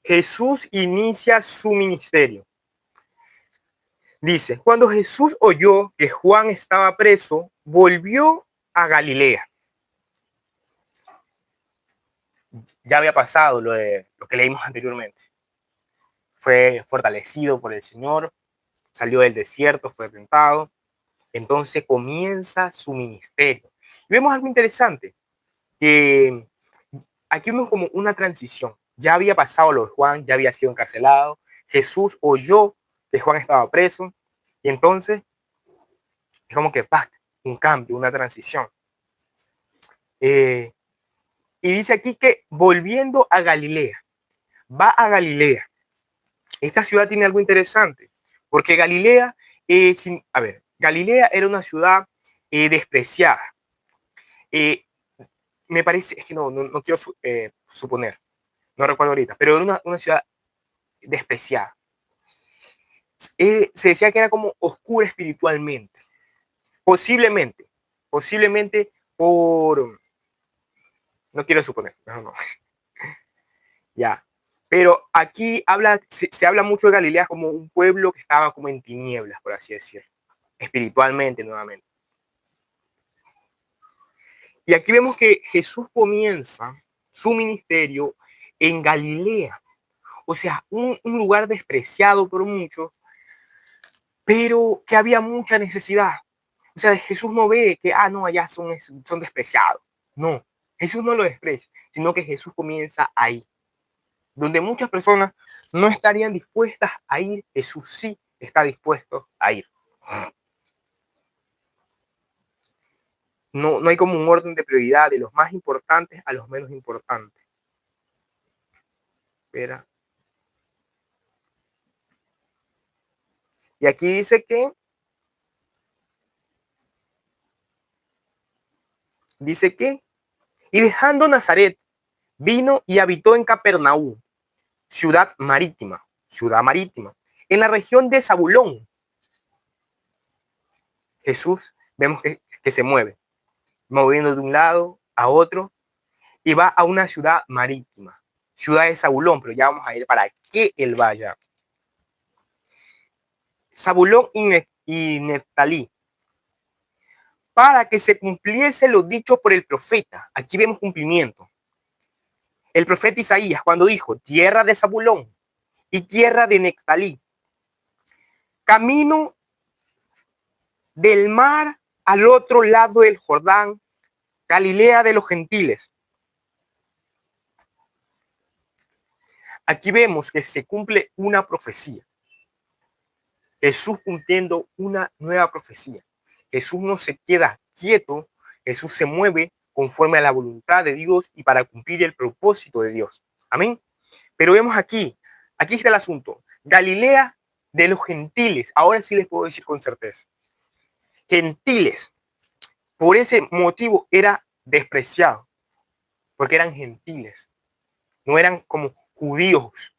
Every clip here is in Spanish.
Jesús inicia su ministerio. Dice, cuando Jesús oyó que Juan estaba preso, volvió a Galilea. Ya había pasado lo que leímos anteriormente. Fue fortalecido por el Señor, salió del desierto, fue tentado. Entonces comienza su ministerio. Y vemos algo interesante, que aquí vemos como una transición. Ya había pasado lo de Juan, ya había sido encarcelado. Jesús oyó que Juan estaba preso. Y entonces es como que un cambio, una transición. Y dice aquí que volviendo a Galilea, va a Galilea. Esta ciudad tiene algo interesante, porque Galilea, Galilea era una ciudad despreciada. Me parece, es que no quiero suponer, no recuerdo ahorita, pero era una ciudad despreciada. Se decía que era como oscura espiritualmente, posiblemente no quiero suponer, no. Ya. Pero aquí se habla mucho de Galilea como un pueblo que estaba como en tinieblas, por así decirlo, espiritualmente nuevamente. Y aquí vemos que Jesús comienza su ministerio en Galilea, o sea, un lugar despreciado por muchos, pero que había mucha necesidad. O sea, Jesús no ve que, no, allá son despreciados. No, Jesús no lo desprecia, sino que Jesús comienza ahí. Donde muchas personas no estarían dispuestas a ir, Jesús sí está dispuesto a ir. No hay como un orden de prioridad de los más importantes a los menos importantes. Espera. Y aquí dice y dejando Nazaret, vino y habitó en Capernaum, ciudad marítima, en la región de Zabulón. Jesús vemos que se mueve, moviendo de un lado a otro, y va a una ciudad marítima, ciudad de Zabulón, pero ya vamos a ir para que él vaya. Zabulón y Neftalí, para que se cumpliese lo dicho por el profeta. Aquí vemos cumplimiento. El profeta Isaías, cuando dijo, tierra de Zabulón y tierra de Neftalí, camino del mar al otro lado del Jordán, Galilea de los gentiles. Aquí vemos que se cumple una profecía. Jesús cumpliendo una nueva profecía. Jesús no se queda quieto, Jesús se mueve conforme a la voluntad de Dios y para cumplir el propósito de Dios. Amén. Pero vemos aquí está el asunto. Galilea de los gentiles. Ahora sí les puedo decir con certeza. Gentiles. Por ese motivo era despreciado. Porque eran gentiles. No eran como judíos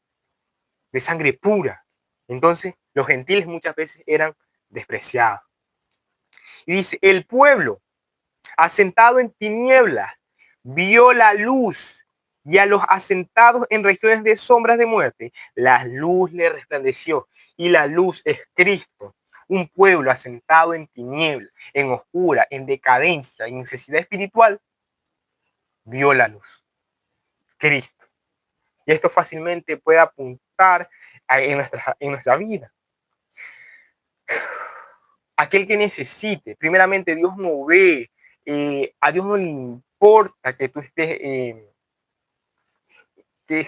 de sangre pura. Entonces, los gentiles muchas veces eran despreciados. Y dice, el pueblo asentado en tinieblas vio la luz, y a los asentados en regiones de sombras de muerte, la luz le resplandeció, y la luz es Cristo. Un pueblo asentado en tinieblas, en oscura, en decadencia, en necesidad espiritual, vio la luz, Cristo. Y esto fácilmente puede apuntar en nuestra vida. Aquel que necesite, primeramente Dios no ve, a Dios no le importa que tú estés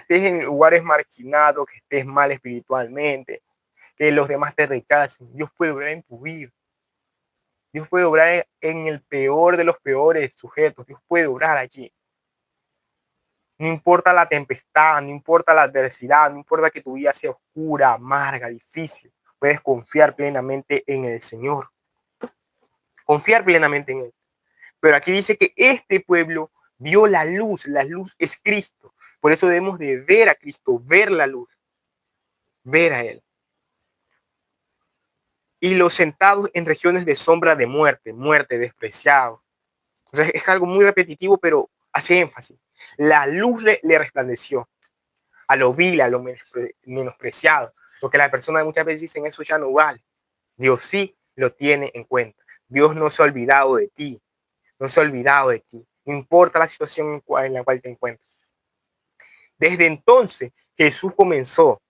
en lugares marginados, que estés mal espiritualmente, que los demás te rechacen. Dios puede obrar en tu vida. Dios puede obrar en el peor de los peores sujetos. Dios puede obrar allí. No importa la tempestad, no importa la adversidad, no importa que tu vida sea oscura, amarga, difícil. Puedes confiar plenamente en el Señor. Confiar plenamente en Él. Pero aquí dice que este pueblo vio la luz es Cristo. Por eso debemos de ver a Cristo, ver la luz, ver a Él. Y los sentados en regiones de sombra de muerte, despreciados. O sea, es algo muy repetitivo, pero hace énfasis. La luz le resplandeció. a lo vil, a lo menospreciado. Lo que las personas muchas veces dicen, eso ya no vale. Dios sí lo tiene en cuenta. Dios no se ha olvidado de ti. No se ha olvidado de ti. No importa la situación en la cual te encuentres. Desde entonces, Jesús comenzó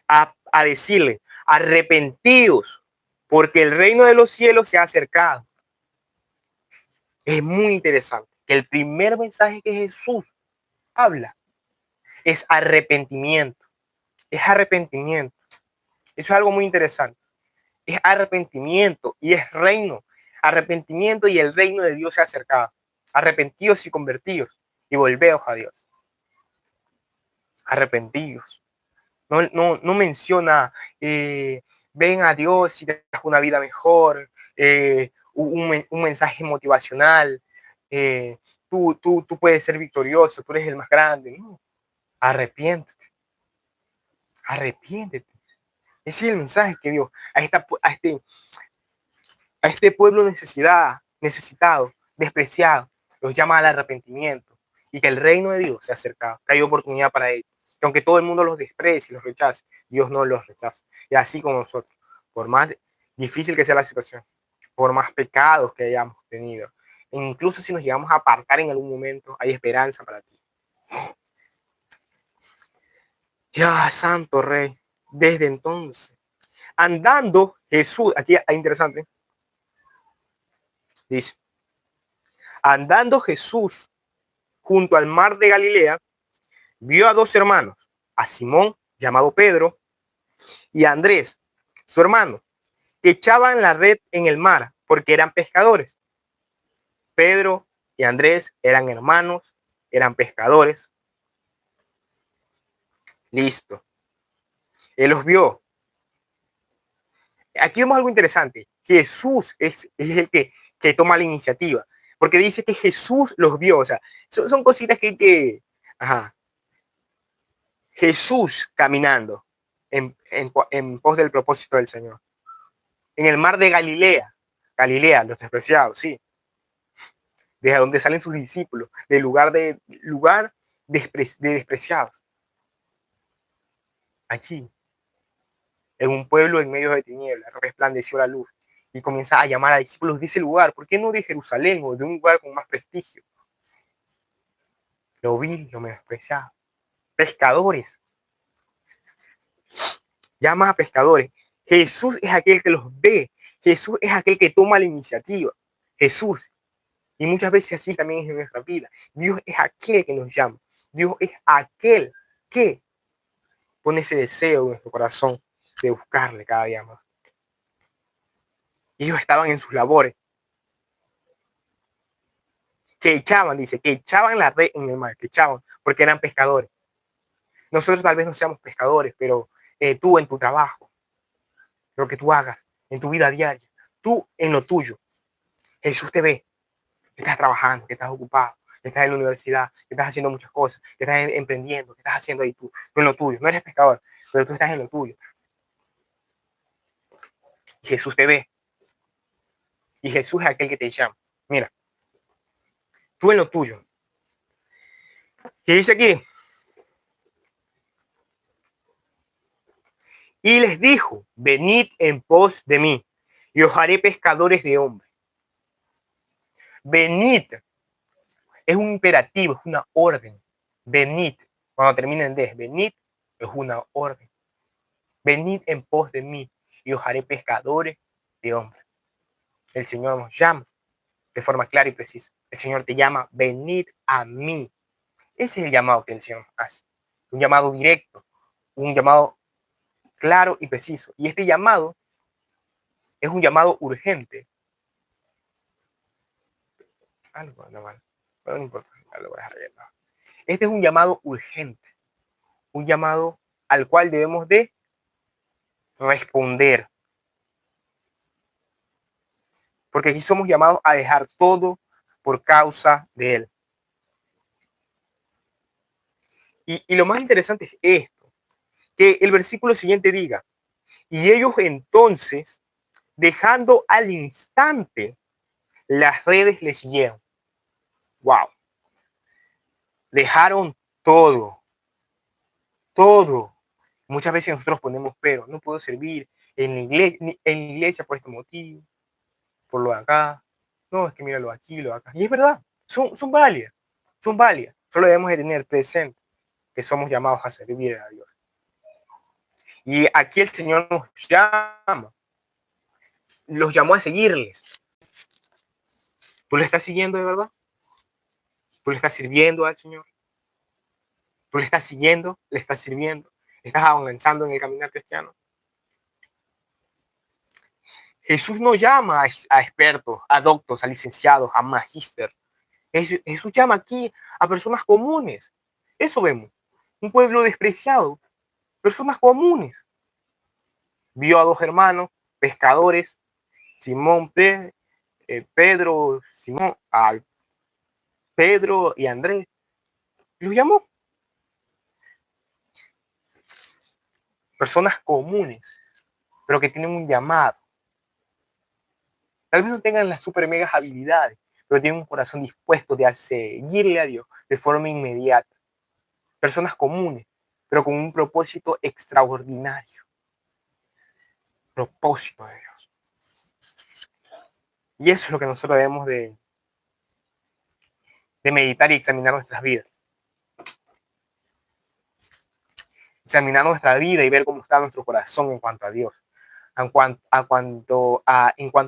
a decirle, arrepentidos, porque el reino de los cielos se ha acercado. Es muy interesante que el primer mensaje que Jesús habla es arrepentimiento. Es arrepentimiento. Eso es algo muy interesante. Es arrepentimiento y es reino. Arrepentimiento y el reino de Dios se ha acercado. Arrepentidos y convertidos y volveos a Dios. Arrepentidos. No menciona ven a Dios y te das una vida mejor, un mensaje motivacional, tú puedes ser victorioso, tú eres el más grande. No, arrepiéntete, arrepiéntete. Ese es el mensaje que Dios a este pueblo necesitado, despreciado, los llama al arrepentimiento y que el reino de Dios se ha acercado, que hay oportunidad para ellos. Que aunque todo el mundo los desprecie y los rechace, Dios no los rechaza. Y así como nosotros, por más difícil que sea la situación, por más pecados que hayamos tenido, e incluso si nos llegamos a apartar en algún momento, hay esperanza para ti. Ya, Santo Rey, desde entonces, andando Jesús, aquí es interesante, dice, andando Jesús junto al mar de Galilea, vio a dos hermanos, a Simón, llamado Pedro, y a Andrés, su hermano, que echaban la red en el mar porque eran pescadores. Pedro y Andrés eran hermanos, eran pescadores. Listo. Él los vio. Aquí vemos algo interesante. Jesús es el que toma la iniciativa, porque dice que Jesús los vio. O sea, son cositas que hay que... Ajá. Jesús caminando en pos del propósito del Señor. En el mar de Galilea. Galilea, los despreciados, sí. Desde donde salen sus discípulos, del lugar de despreciados. Allí, en un pueblo en medio de tinieblas, resplandeció la luz y comienza a llamar a discípulos de ese lugar. ¿Por qué no de Jerusalén o de un lugar con más prestigio? Lo vil, lo menospreciado. Pescadores. Llama a pescadores. Jesús es aquel que los ve. Jesús es aquel que toma la iniciativa. Jesús. Y muchas veces así también es en nuestra vida. Dios es aquel que nos llama. Dios es aquel que pone ese deseo en nuestro corazón de buscarle cada día más. Ellos estaban en sus labores. Que echaban, dice, que echaban la red en el mar, que echaban, porque eran pescadores. Nosotros tal vez no seamos pescadores, pero tú en tu trabajo, lo que tú hagas, en tu vida diaria, tú en lo tuyo, Jesús te ve, que estás trabajando, que estás ocupado, que estás en la universidad, que estás haciendo muchas cosas, que estás emprendiendo, que estás haciendo ahí tú en lo tuyo. No eres pescador, pero tú estás en lo tuyo. Y Jesús te ve. Y Jesús es aquel que te llama. Mira, tú en lo tuyo. ¿Qué dice aquí? Y les dijo, venid en pos de mí, y os haré pescadores de hombres. Venid es un imperativo, es una orden. Venid, cuando termina en des, venid es una orden. Venid en pos de mí, y os haré pescadores de hombres. El Señor nos llama de forma clara y precisa. El Señor te llama, venid a mí. Ese es el llamado que el Señor hace. Un llamado directo, un llamado claro y preciso. Y este llamado es un llamado urgente. Algo anda mal, pero no importa, lo voy a dejar ahí. Este es un llamado urgente, un llamado al cual debemos de responder. Porque aquí somos llamados a dejar todo por causa de Él. Y lo más interesante es esto, que el versículo siguiente diga, y ellos entonces, dejando al instante las redes, le siguieron. Wow. Dejaron todo. todo. Muchas veces nosotros ponemos pero, no puedo servir en la iglesia por este motivo, por lo de acá. No, es que mira lo de aquí, lo de acá. Y es verdad, son válidas, son válidas. Solo debemos de tener presente que somos llamados a servir a Dios. Y aquí el Señor nos llama, los llamó a seguirles. ¿Tú le estás siguiendo de verdad? ¿Tú le estás sirviendo al Señor? ¿Tú le estás siguiendo? ¿Le estás sirviendo? ¿Estás avanzando en el caminar cristiano? Jesús no llama a expertos, a doctos, a licenciados, a magíster. Jesús llama aquí a personas comunes. Eso vemos. Un pueblo despreciado. Personas comunes. Vio a dos hermanos, pescadores, Simón, Pedro, Simón, a Pedro y Andrés. Los llamó. Personas comunes, pero que tienen un llamado. Tal vez no tengan las super megas habilidades, pero tienen un corazón dispuesto de seguirle a Dios de forma inmediata. Personas comunes, pero con un propósito extraordinario. Propósito de Dios. Y eso es lo que nosotros debemos de meditar y examinar nuestras vidas. Examinar nuestra vida y ver cómo está nuestro corazón en cuanto a Dios, en cuanto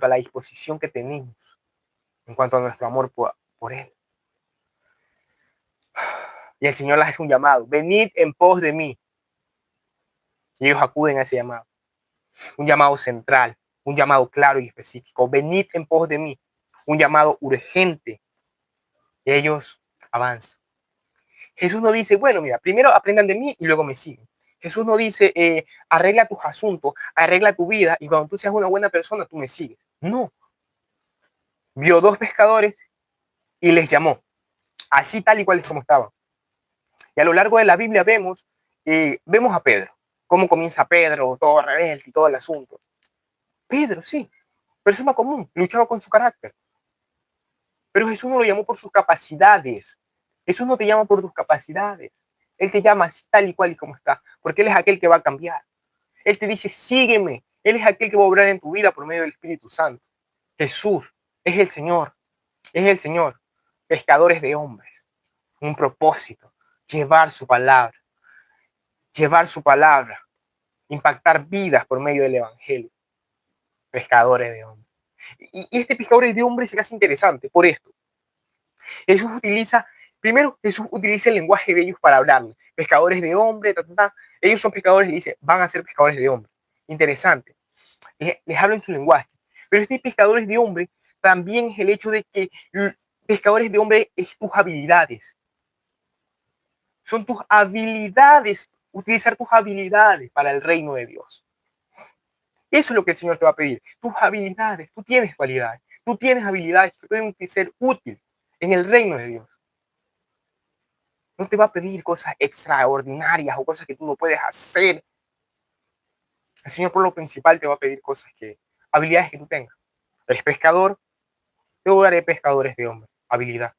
a la disposición que tenemos, en cuanto a nuestro amor por Él. Y el Señor les hace un llamado: venid en pos de mí. Y ellos acuden a ese llamado. Un llamado central, un llamado claro y específico. Venid en pos de mí. Un llamado urgente. Y ellos avanzan. Jesús no dice, bueno, mira, primero aprendan de mí y luego me siguen. Jesús no dice, arregla tus asuntos, arregla tu vida y cuando tú seas una buena persona, tú me sigues. No. Vio dos pescadores y les llamó, así tal y cual es como estaban. Y a lo largo de la Biblia vemos a Pedro, cómo comienza Pedro, todo rebelde y todo el asunto. Pedro, sí, persona común, luchaba con su carácter. Pero Jesús no lo llamó por sus capacidades. Jesús no te llama por tus capacidades. Él te llama así tal y cual y como está, porque Él es aquel que va a cambiar. Él te dice, sígueme. Él es aquel que va a obrar en tu vida por medio del Espíritu Santo. Jesús es el Señor, es el Señor. Pescadores de hombres, un propósito, llevar su palabra, impactar vidas por medio del Evangelio. Pescadores de hombres. Y este pescador de hombres se hace interesante por esto. Jesús utiliza el lenguaje de ellos para hablarle. Pescadores de hombres, ellos son pescadores y dicen, van a ser pescadores de hombres. Interesante. Les hablo en su lenguaje. Pero este pescadores de hombres también es el hecho de que pescadores de hombres es tus habilidades. Son tus habilidades, utilizar tus habilidades para el reino de Dios. Eso es lo que el Señor te va a pedir. Tus habilidades, tú tienes cualidades, tú tienes habilidades que pueden ser útiles en el reino de Dios. No te va a pedir cosas extraordinarias o cosas que tú no puedes hacer. El Señor por lo principal te va a pedir habilidades que tú tengas. Eres pescador, te voy a dar pescadores de hombres, habilidad.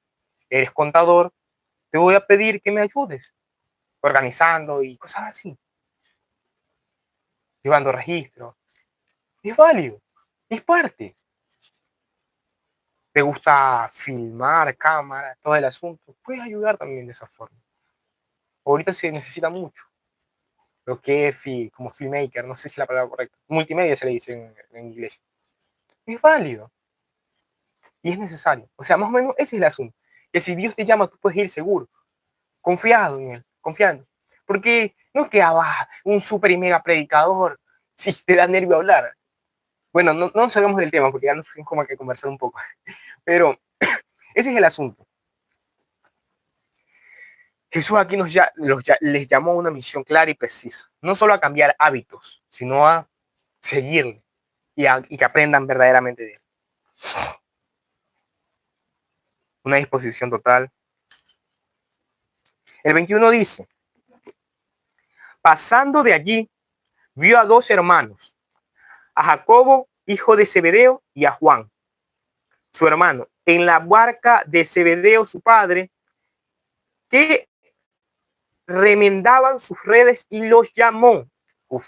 Eres contador, te voy a pedir que me ayudes, organizando y cosas así. Llevando registros. Es válido, es parte. Te gusta filmar, cámara, todo el asunto, puedes ayudar también de esa forma. Ahorita se necesita mucho. Lo que es como filmmaker, no sé si es la palabra correcta. Multimedia se le dice en inglés. Es válido. Y es necesario. O sea, más o menos ese es el asunto. Que si Dios te llama, tú puedes ir seguro. Confiado en Él, confiando. Porque no es que un súper y mega predicador, si te da nervio hablar. Bueno, no salgamos del tema porque ya nos tenemos como que conversar un poco. Pero ese es el asunto. Jesús aquí les llamó a una misión clara y precisa. No solo a cambiar hábitos, sino a seguirle y que aprendan verdaderamente de Él. Una disposición total. El 21 dice, pasando de allí, vio a dos hermanos, a Jacobo, hijo de Zebedeo, y a Juan, su hermano, en la barca de Zebedeo, su padre, que remendaban sus redes y los llamó. Uf,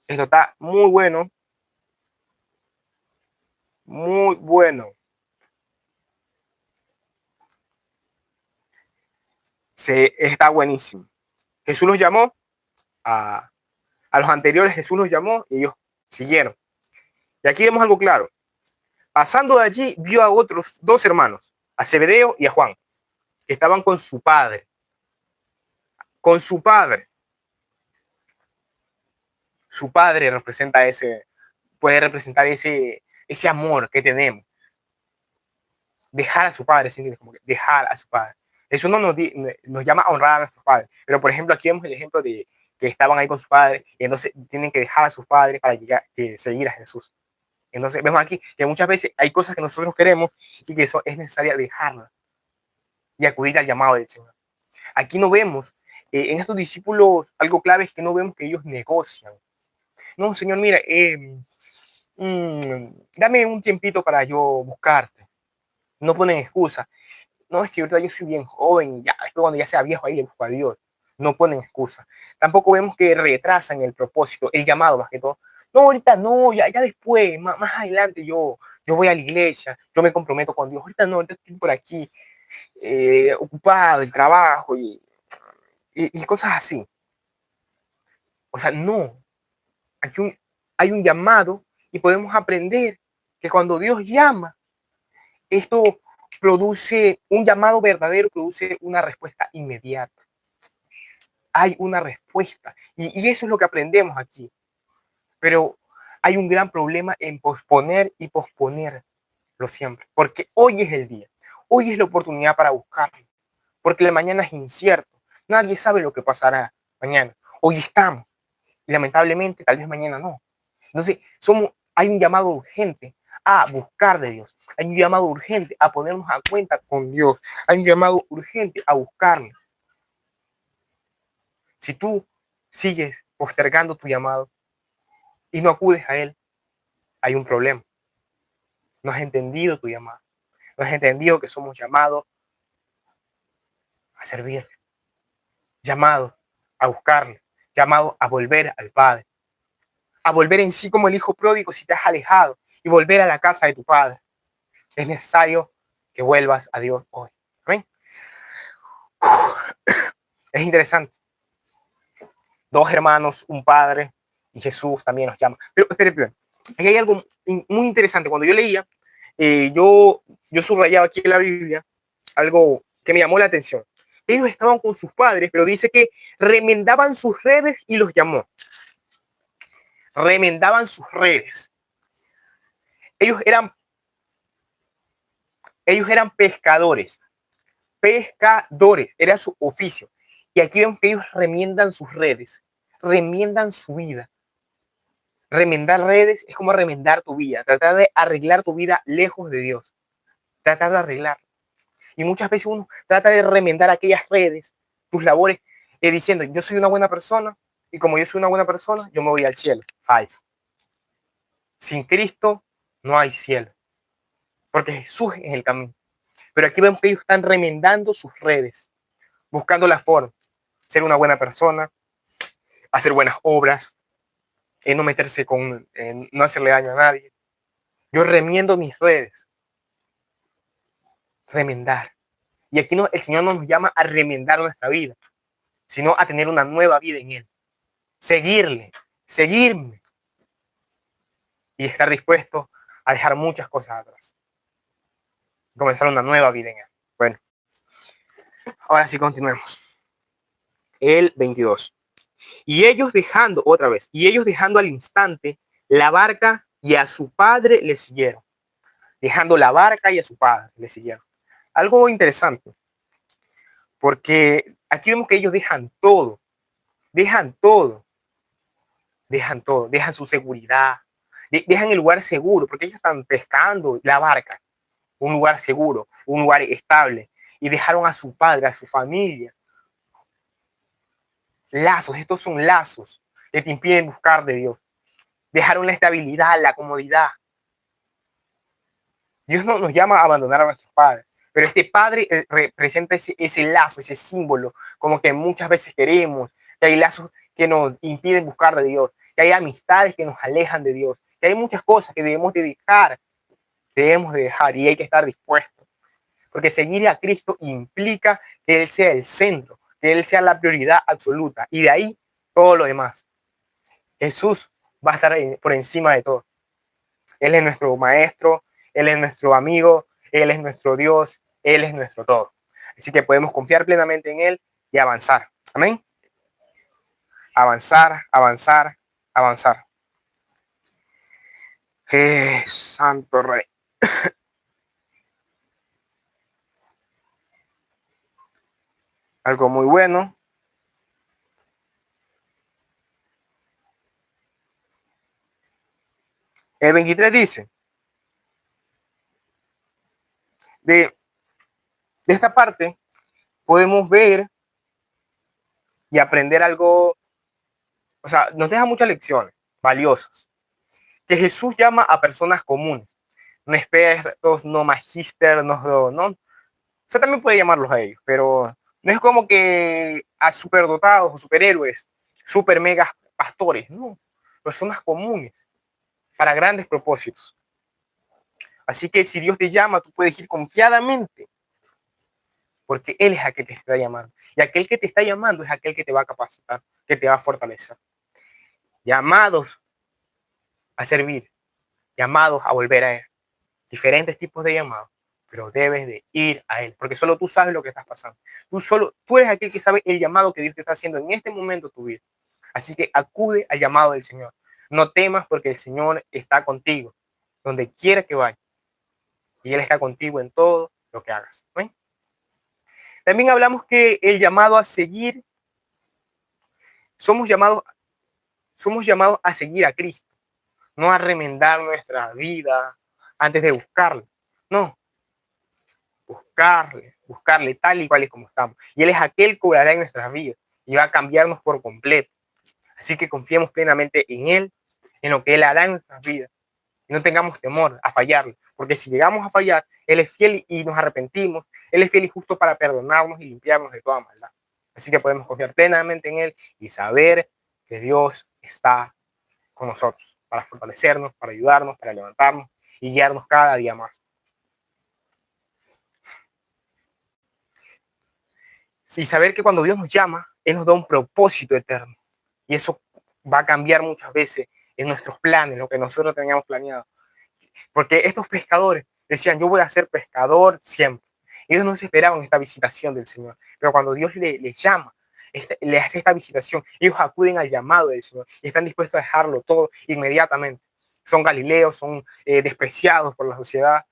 esto está muy bueno, muy bueno. Está buenísimo. Jesús los llamó a los anteriores, Jesús los llamó y ellos siguieron. Y aquí vemos algo claro. Pasando de allí, vio a otros dos hermanos, a Zebedeo y a Juan, que estaban con su padre. Con su padre. Su padre representa puede representar ese amor que tenemos. Dejar a su padre, ¿sí? Como que dejar a su padre. Eso no nos llama a honrar a nuestros padres. Pero, por ejemplo, aquí vemos el ejemplo de que estaban ahí con su padre y entonces tienen que dejar a sus padres para seguir a Jesús. Entonces, vemos aquí que muchas veces hay cosas que nosotros queremos y que eso es necesario dejarlas y acudir al llamado del Señor. Aquí no vemos, en estos discípulos, algo clave es que no vemos que ellos negocian. No, Señor, mira, dame un tiempito para yo buscarte. No ponen excusa. No, es que ahorita yo soy bien joven y ya, después cuando ya sea viejo ahí le busco a Dios. No ponen excusa. Tampoco vemos que retrasan el propósito, el llamado más que todo. No, ahorita no, ya después, más adelante yo voy a la iglesia, yo me comprometo con Dios. Ahorita no, ahorita estoy por aquí ocupado, el trabajo y cosas así. O sea, no. Aquí hay un llamado y podemos aprender que cuando Dios llama, esto produce un llamado verdadero, produce una respuesta inmediata. Hay una respuesta y eso es lo que aprendemos aquí. Pero hay un gran problema en posponer y posponerlo siempre, porque hoy es el día, hoy es la oportunidad para buscarlo, porque la mañana es incierto, nadie sabe lo que pasará mañana. Hoy estamos y lamentablemente tal vez mañana no. Entonces hay un llamado urgente a buscar de Dios, hay un llamado urgente a ponernos a cuenta con Dios, hay un llamado urgente a buscarlo. Si tú sigues postergando tu llamado y no acudes a Él, hay un problema. No has entendido tu llamado. No has entendido que somos llamados a servir, llamados a buscarle, llamados a volver al Padre, a volver en sí como el hijo pródigo si te has alejado y volver a la casa de tu Padre. Es necesario que vuelvas a Dios hoy. ¿Ven? Es interesante. Dos hermanos, un padre y Jesús también nos llama. Pero espérate, aquí hay algo muy interesante. Cuando yo leía, yo subrayaba aquí en la Biblia algo que me llamó la atención. Ellos estaban con sus padres, pero dice que remendaban sus redes y los llamó. Remendaban sus redes. Ellos eran pescadores. Pescadores, era su oficio. Y aquí vemos que ellos remiendan sus redes, remiendan su vida. Remendar redes es como remendar tu vida, tratar de arreglar tu vida lejos de Dios, tratar de arreglar. Y muchas veces uno trata de remendar aquellas redes, tus labores, diciendo, yo soy una buena persona y como yo soy una buena persona, yo me voy al cielo. Falso. Sin Cristo no hay cielo, porque Jesús es el camino. Pero aquí vemos que ellos están remendando sus redes, buscando la forma, ser una buena persona, hacer buenas obras, no meterse no hacerle daño a nadie. Yo remiendo mis redes. Remendar. Y aquí el Señor no nos llama a remendar nuestra vida, sino a tener una nueva vida en Él. Seguirle, seguirme. Y estar dispuesto a dejar muchas cosas atrás. Comenzar una nueva vida en Él. Bueno, ahora sí continuemos. El 22. Y ellos dejando al instante la barca y a su padre le siguieron. Dejando la barca y a su padre le siguieron. Algo interesante, porque aquí vemos que ellos dejan todo, dejan su seguridad, dejan el lugar seguro, porque ellos están pescando la barca, un lugar seguro, un lugar estable, y dejaron a su padre, a su familia. Lazos, estos son lazos que te impiden buscar de Dios. Dejaron la estabilidad, la comodidad. Dios no nos llama a abandonar a nuestros padres, Pero este padre representa ese lazo, ese símbolo, como que muchas veces queremos, que hay lazos que nos impiden buscar de Dios, que hay amistades que nos alejan de Dios, que hay muchas cosas que debemos de dejar y hay que estar dispuestos. Porque seguir a Cristo implica que Él sea el centro, que Él sea la prioridad absoluta y de ahí todo lo demás. Jesús va a estar por encima de todo. Él es nuestro maestro, Él es nuestro amigo, Él es nuestro Dios, Él es nuestro todo. Así que podemos confiar plenamente en Él y avanzar. Amén. Avanzar, avanzar, avanzar. Santo Rey. Algo muy bueno. El 23 dice, de esta parte podemos ver y aprender algo, o sea, nos deja muchas lecciones valiosas, que Jesús llama a personas comunes, no expertos, no magíster, no, o sea, también puede llamarlos a ellos, pero no es como que a superdotados o superhéroes, super megas pastores, no, personas comunes para grandes propósitos. Así que si Dios te llama, tú puedes ir confiadamente, porque Él es aquel que te está llamando. Y aquel que te está llamando es aquel que te va a capacitar, que te va a fortalecer. Llamados a servir, llamados a volver a Él. Diferentes tipos de llamados, pero debes de ir a Él, porque solo tú sabes lo que estás pasando. Tú eres aquel que sabe el llamado que Dios te está haciendo en este momento de tu vida. Así que acude al llamado del Señor. No temas porque el Señor está contigo, donde quiera que vayas. Y Él está contigo en todo lo que hagas. ¿Ven? También hablamos que el llamado a seguir, somos llamados, somos llamados a seguir a Cristo, no a remendar nuestra vida antes de buscarlo. No, buscarle tal y cual es como estamos. Y Él es aquel que obrará en nuestras vidas y va a cambiarnos por completo. Así que confiemos plenamente en Él, en lo que Él hará en nuestras vidas. Y no tengamos temor a fallarle, porque si llegamos a fallar, Él es fiel y nos arrepentimos. Él es fiel y justo para perdonarnos y limpiarnos de toda maldad. Así que podemos confiar plenamente en Él y saber que Dios está con nosotros para fortalecernos, para ayudarnos, para levantarnos y guiarnos cada día más. Y saber que cuando Dios nos llama, Él nos da un propósito eterno. Y eso va a cambiar muchas veces en nuestros planes, lo que nosotros teníamos planeado. Porque estos pescadores decían, yo voy a ser pescador siempre. Ellos no se esperaban esta visitación del Señor. Pero cuando Dios les llama, le hace esta visitación, ellos acuden al llamado del Señor y están dispuestos a dejarlo todo inmediatamente. Son galileos, son despreciados por la sociedad.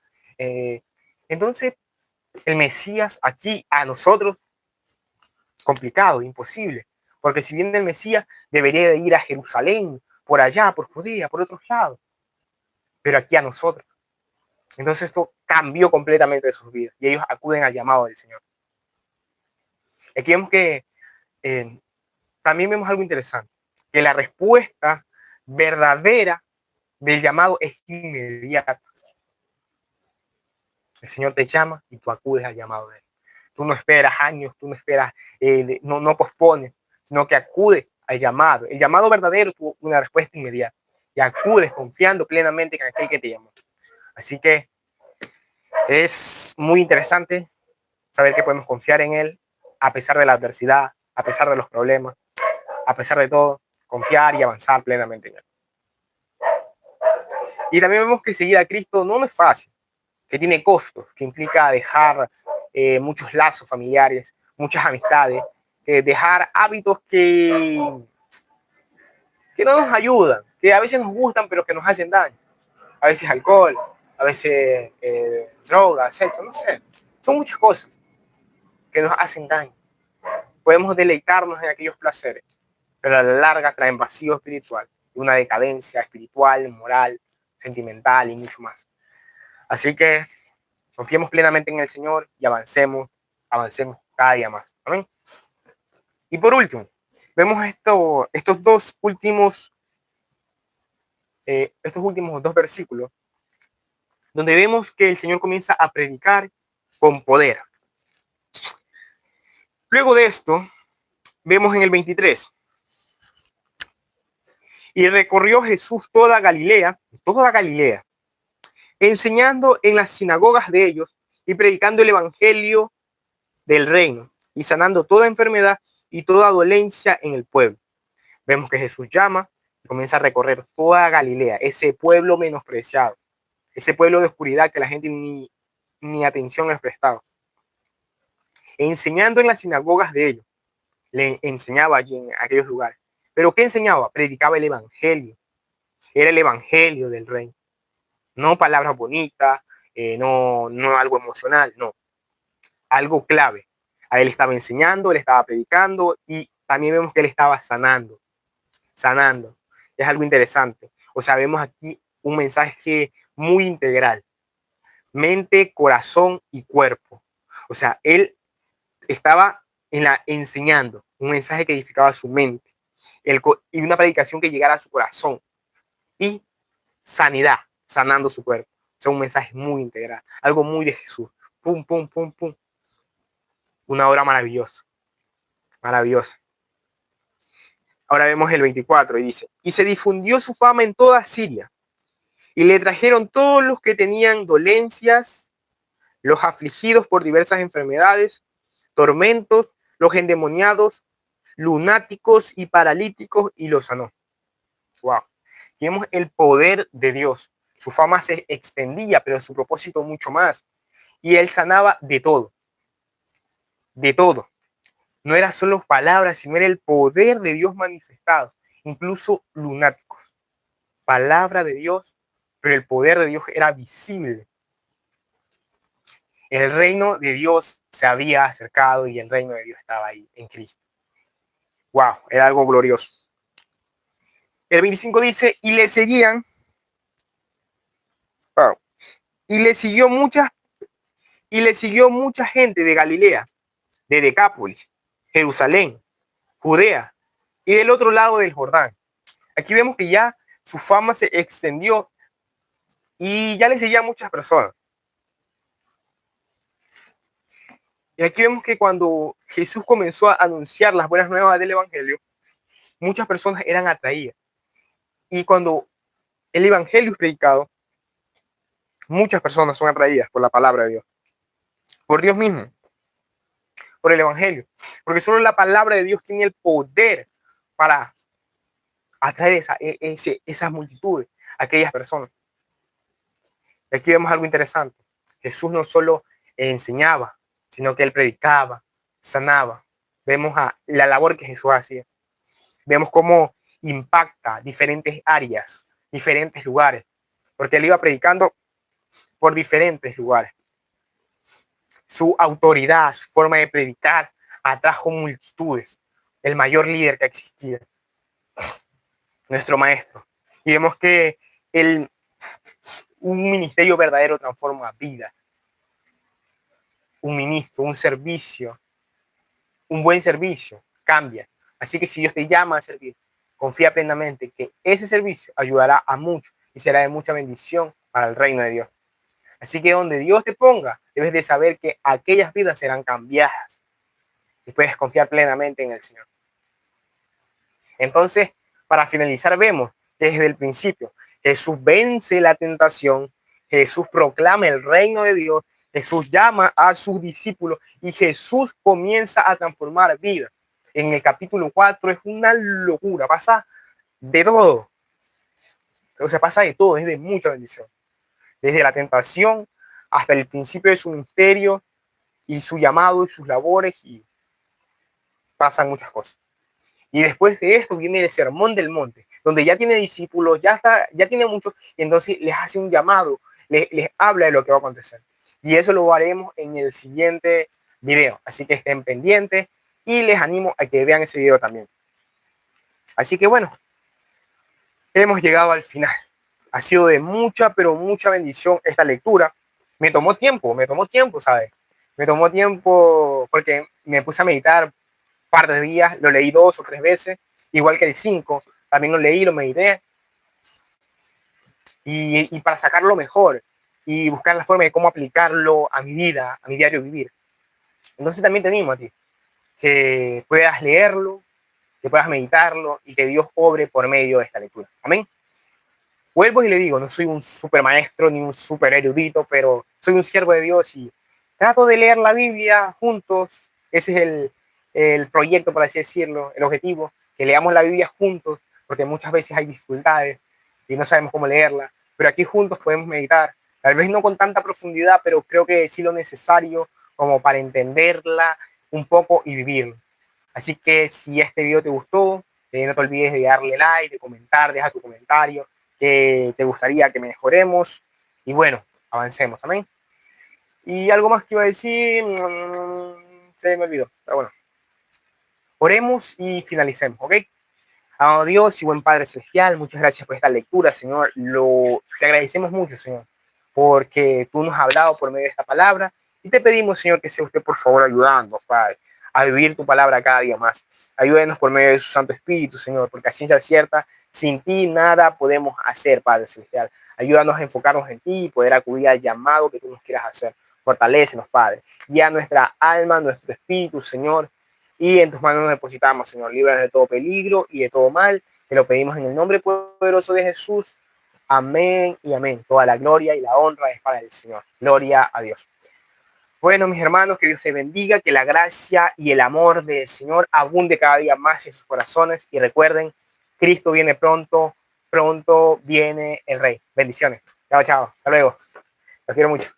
Entonces, el Mesías aquí a nosotros complicado, imposible, porque si viene el Mesías debería de ir a Jerusalén, por allá, por Judea, por otros lados, pero aquí a nosotros. Entonces esto cambió completamente sus vidas y ellos acuden al llamado del Señor. Aquí vemos que también vemos algo interesante, que la respuesta verdadera del llamado es inmediata. El Señor te llama y tú acudes al llamado de Él. Tú no esperas años, tú no esperas, no pospones, sino que acudes al llamado. El llamado verdadero tuvo una respuesta inmediata y acudes confiando plenamente en aquel que te llamó. Así que es muy interesante saber que podemos confiar en Él a pesar de la adversidad, a pesar de los problemas, a pesar de todo, confiar y avanzar plenamente en Él. Y también vemos que seguir a Cristo no es fácil, que tiene costos, que implica dejar muchos lazos familiares, muchas amistades, dejar hábitos que no nos ayudan, que a veces nos gustan pero que nos hacen daño. A veces alcohol, a veces drogas, sexo, no sé. Son muchas cosas que nos hacen daño. Podemos deleitarnos en aquellos placeres, pero a la larga traen vacío espiritual, una decadencia espiritual, moral, sentimental y mucho más. Así que confiemos plenamente en el Señor y avancemos cada día más. Amén. Y por último, vemos estos últimos dos versículos, donde vemos que el Señor comienza a predicar con poder. Luego de esto, vemos en el 23. Y recorrió Jesús toda Galilea, enseñando en las sinagogas de ellos y predicando el evangelio del reino y sanando toda enfermedad y toda dolencia en el pueblo. Vemos que Jesús llama y comienza a recorrer toda Galilea, ese pueblo menospreciado, ese pueblo de oscuridad que la gente ni atención les prestaba. Enseñando en las sinagogas de ellos, le enseñaba allí en aquellos lugares. ¿Pero qué enseñaba? Predicaba el evangelio. Era el evangelio del reino. No palabras bonitas, no algo emocional, no. Algo clave. A él estaba enseñando, él estaba predicando y también vemos que él estaba sanando. Es algo interesante. O sea, vemos aquí un mensaje muy integral. Mente, corazón y cuerpo. O sea, él estaba enseñando un mensaje que edificaba su mente y una predicación que llegara a su corazón y sanidad, sanando su cuerpo. O sea, un mensaje muy integral, algo muy de Jesús. Pum, pum, pum, pum. Una obra maravillosa, maravillosa. Ahora vemos el 24 y dice, y se difundió su fama en toda Siria y le trajeron todos los que tenían dolencias, los afligidos por diversas enfermedades, tormentos, los endemoniados, lunáticos y paralíticos y los sanó. Wow. Vemos el poder de Dios. Su fama se extendía, pero su propósito mucho más. Y él sanaba de todo. De todo. No era solo palabras, sino era el poder de Dios manifestado. Incluso lunáticos. Palabra de Dios, pero el poder de Dios era visible. El reino de Dios se había acercado y el reino de Dios estaba ahí en Cristo. Wow, era algo glorioso. El 25 dice, y le seguían, wow, y le siguió mucha gente de Galilea, de Decápolis, Jerusalén, Judea y del otro lado del Jordán. Aquí vemos que ya su fama se extendió y ya le seguían muchas personas. Y aquí vemos que cuando Jesús comenzó a anunciar las buenas nuevas del Evangelio, muchas personas eran atraídas. Y cuando el Evangelio es predicado, muchas personas son atraídas por la palabra de Dios, por Dios mismo, por el Evangelio. Porque solo la palabra de Dios tiene el poder para atraer esas multitudes, aquellas personas. Y aquí vemos algo interesante. Jesús no solo enseñaba, sino que él predicaba, sanaba. Vemos la labor que Jesús hacía. Vemos cómo impacta diferentes áreas, diferentes lugares, porque él iba predicando por diferentes lugares. Su autoridad, su forma de predicar, atrajo multitudes. El mayor líder que existía, nuestro maestro. Y vemos que un ministerio verdadero transforma vidas. Un ministro, un servicio, un buen servicio cambia. Así que si Dios te llama a servir, confía plenamente que ese servicio ayudará a muchos y será de mucha bendición para el reino de Dios. Así que donde Dios te ponga, debes de saber que aquellas vidas serán cambiadas y puedes confiar plenamente en el Señor. Entonces, para finalizar, vemos que desde el principio Jesús vence la tentación, Jesús proclama el reino de Dios, Jesús llama a sus discípulos y Jesús comienza a transformar vidas. En el capítulo 4 es una locura, pasa de todo. O sea, pasa de todo, es de mucha bendición. Desde la tentación hasta el principio de su ministerio y su llamado y sus labores, y pasan muchas cosas. Y después de esto viene el Sermón del Monte, donde ya tiene discípulos, ya tiene muchos, y entonces les hace un llamado, les habla de lo que va a acontecer. Y eso lo haremos en el siguiente video. Así que estén pendientes y les animo a que vean ese video también. Así que bueno, hemos llegado al final. Ha sido de mucha, pero mucha bendición esta lectura. Me tomó tiempo, ¿sabes? Me tomó tiempo porque me puse a meditar par de días, lo leí 2 o 3 veces, igual que el 5, también lo leí, lo medité, y para sacar lo mejor. y buscar la forma de cómo aplicarlo a mi vida, a mi diario vivir. Entonces también te animo a ti, que puedas leerlo, que puedas meditarlo y que Dios obre por medio de esta lectura. Amén. Vuelvo y le digo, no soy un super maestro ni un super erudito, pero soy un siervo de Dios y trato de leer la Biblia juntos. Ese es el proyecto, por así decirlo, el objetivo, que leamos la Biblia juntos, porque muchas veces hay dificultades y no sabemos cómo leerla, pero aquí juntos podemos meditar, tal vez no con tanta profundidad, pero creo que sí lo necesario como para entenderla un poco y vivirlo. Así que si este video te gustó, no te olvides de darle like, de comentar, deja tu comentario, que te gustaría que mejoremos y bueno, avancemos, amén. Y algo más que iba a decir, se me olvidó, pero bueno, oremos y finalicemos, ¿ok? Amado Dios y buen Padre Celestial, muchas gracias por esta lectura, Señor. Te agradecemos mucho, Señor, porque tú nos has hablado por medio de esta palabra y te pedimos, Señor, que sea usted, por favor, ayudando, Padre, a vivir tu palabra cada día más. Ayúdenos por medio de su Santo Espíritu, Señor, porque a ciencia cierta, sin ti nada podemos hacer, Padre Celestial. Ayúdanos a enfocarnos en ti y poder acudir al llamado que tú nos quieras hacer. Fortalécenos, Padre. Guía nuestra alma, nuestro espíritu, Señor, y en tus manos nos depositamos, Señor. Líbranos de todo peligro y de todo mal. Te lo pedimos en el nombre poderoso de Jesús. Amén y amén. Toda la gloria y la honra es para el Señor. Gloria a Dios. Bueno, mis hermanos, que Dios te bendiga, que la gracia y el amor del Señor abunde cada día más en sus corazones. Y recuerden, Cristo viene pronto, pronto viene el Rey. Bendiciones. Chao, chao. Hasta luego. Los quiero mucho.